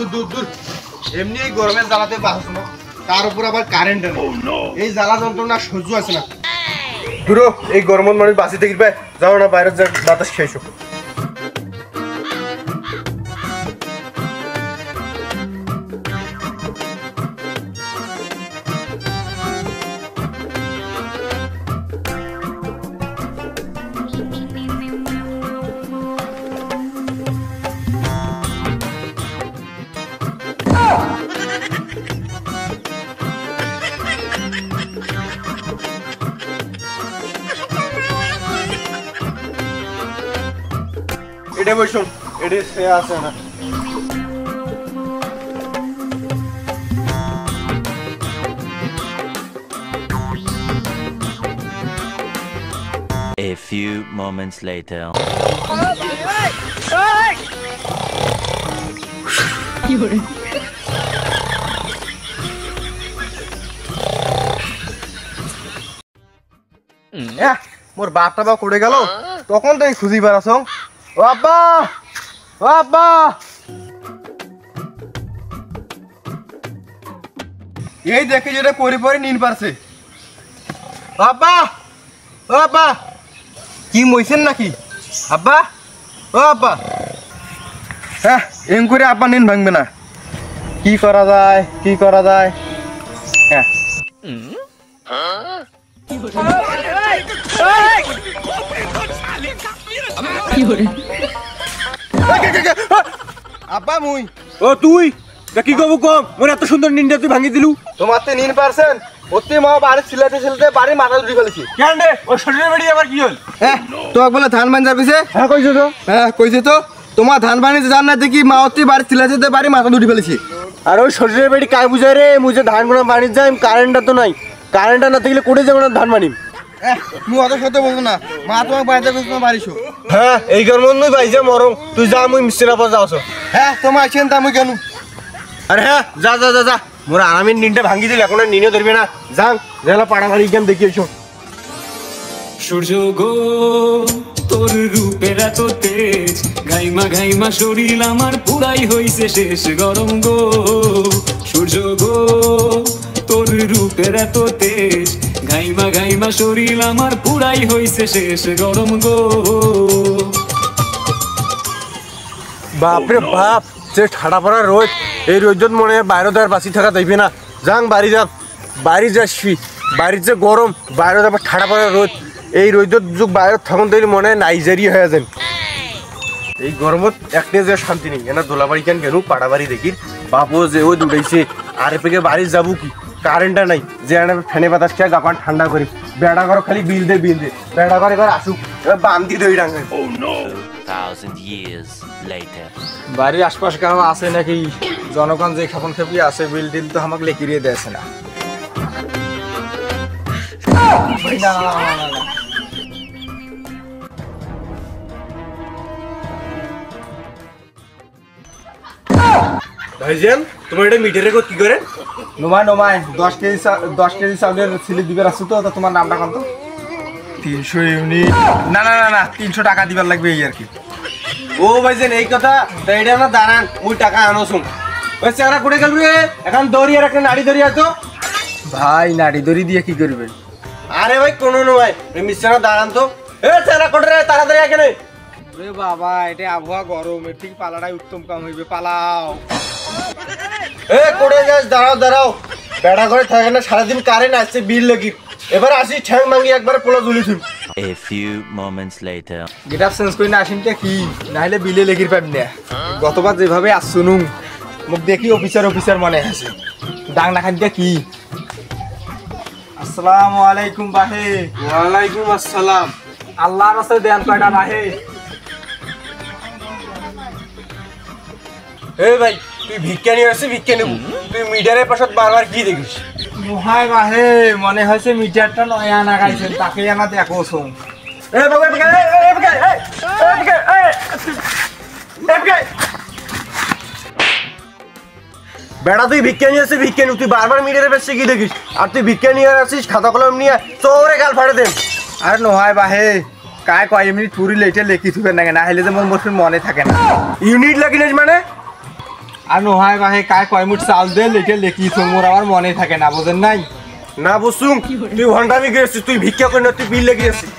দূর দূর দূর এমনি এই গরমের জ্বালাতে বাঁচছ না তার উপর আবার কারেন্ট নেই এই জ্বালা যন্ত্রণা সহ্য আছে না দূরো এই গরমের মানুষ বাঁচি দেখবে যাও না বাইরে যা বাতাস খেয়েছো এটা বসুন এটা সে আছে না A few moments later. মোর বাপটা বা করে গেল তখন তো খুঁজি বেড়াছ ও আব্বা ও আব্বা এই দেখে যেটা পরে পরে নিন পারছে আব্বা ও আব্বা কি মইছেন নাকি আব্বা ও আব্বা হ্যাঁ এম করে আব্বা নিন ভাঙবে না কি করা যায় কি করা যায় হ্যাঁ আব্বা মুই ও তুই কি কব কম মোর এত সুন্দর নিনটা তুই ভাঙি দিলু তোমার তো নিন পারছেন অতি মা বাড়ি ছিলাতে ছিলাতে বাড়ি মাথা ধরে ফেলেছি কেন রে ও শরীরে বেড়ি আবার কি হল হ্যাঁ তোমাক বলে ধান বান যাবিছে হ্যাঁ কইছো তো হ্যাঁ কইছে তো তোমার ধান বানি জান না দেখি মা অতি বাড়ি ছিলাতে বাড়ি মাথা ধরে ফেলেছি আর ওই শরীরে বেড়ি কাই বুঝায় রে মুঝে ধান গুনা বানি যাই কারেন্টটা তো নাই কারেন্টটা না থাকলে কোড়ে যাবো না ধান বানিম মুই অত সত্য বলবো না মা তোমার বাড়িতে কইছ তোমার বাড়িছো হ্যাঁ এই গরম নই বাইজে মরম তুই যা মুই মিস্ত্রি পাস যাওছ হ্যাঁ তোমার আছেন তা মুই কেন আরে হ্যাঁ যা যা যা যা মোর আরামের নিনটা ভাঙি দিল এখন নিনে ধরবে না যাং জেলা পাড়াবাড়ি গেম দেখি এসো সূর্য গো তোর রূপের এত তেজ গাইমা গাইমা শরীর আমার পুরাই হইছে শেষ গরম গো সূর্য গো তোর রূপের এত তেজ গাইমা গাইমা শরীর আমার পুরাই হইছে শেষ গরম গো বাপরে বাপ যে ঠাডা পড়া রোদ এই রোদত মনে বাইরে তো আর বাঁচি থাকা যাইবে না যাং বাড়ি যাক বাড়ি যাসি বাড়ির যে গরম বাইরে আবার ঠাডা পড়া রোদ এই রোদত যুগ বাইরে থাকুন তৈরি মনে নাইজেরি হয়ে যান এই গরমত একটা যে শান্তি নেই এনা দোলাবাড়ি কেন গেল পাড়াবাড়ি দেখি বাপু যে ও দৌড়াইছে আর এপেকে বাড়ি যাবো কি কারেন্টটা নাই যে ফ্যানে বাতাস খেয়ে গাপান ঠান্ডা করি বেড়া ঘর খালি বিল দে বেড়া ঘর এবার আসুক এবার বান্দি দই ডাঙে 1,000 years later. বাড়ির আশপাশ কারো আছে নাকি জনগণ যে খাপন খেপি আছে বিল টিল তো আমাকে লেখিয়ে দিয়েছে না ভাইজান তোমার এটা মিটারে কি করে নমায় 10 কেজি চাউলের সিলি দিবার আছে তো তোমার নামটা কত 300 ইউনিট না 300 টাকা দিবার লাগবে এই আর কি ও ভাইজান এই কথা তাই এটা না দাঁড়ান মুই টাকা আনোছুম ওই চেহারা কুড়ে গেল রে এখন দড়ি আর একটা নাড়ি দড়ি আছো ভাই নাড়ি দড়ি দিয়ে কি করবেন আরে ভাই কোনো নয় মিস্টার দাঁড়ান তো এ চেহারা কোটে রে তাড়াতাড়ি এখানে রে বাবা এটা আবহাওয়া গরম এর ঠিক পালাটাই উত্তম কাম হইবে পালাও এ কোড়ে যাস দাঁড়াও বেড়া ঘরে থাকে না সারাদিন কারেন্ট আসছে বিল লাগি এবার আসি ঠ্যাং মাঙ্গি একবার পোলা ঝুলি থুম A few moments later. Get up change করি না আসিনটা কি নাহলে বিলে লেগির পাবি না গতবার যেভাবে আসছুনুম মুখ দেখি অফিসার মনে আছে ডাং না খান কি আসসালামু আলাইকুম বাহে ওয়ালাইকুম আসসালাম আল্লাহর রাস্তায় দেন কয়টা বাহে এ ভাই তুই ভিক্ষা নিয়ে আসছিস ভিক্ষা নেব তুই মিটারের পাশে বারবার কি দেখিস মহাই বাহে মনে হয়েছে মিটারটা নয়া আনা গাইছেন তাকে আনা দেখো সোম এ বাবা বেড়া তুই ভিক্ষা নিয়ে আসছিস ভিক্ষা নিব তুই বারবার মিটারের পাশে কি দেখিস আর তুই ভিক্ষা নিয়ে আসছিস খাতা কলম নিয়ে চোরে গাল ফাড়ে দেন আর নহয় বাহে কায় কয় মিনিট পুরি লেটে লেখি থুবে না না হলে যে মোর মনে থাকে না ইউনিট লাগিস মানে আর নোহায় বাহে কায় কয় মুঠ চাল দে লিখে লিখি মোর আমার মনে থাকে না বোঝেন নাই না বুঝছুম তুই ভণ্ডামি গেছিস তুই ভিক্ষা করে না তুই বিল লেগে গেছিস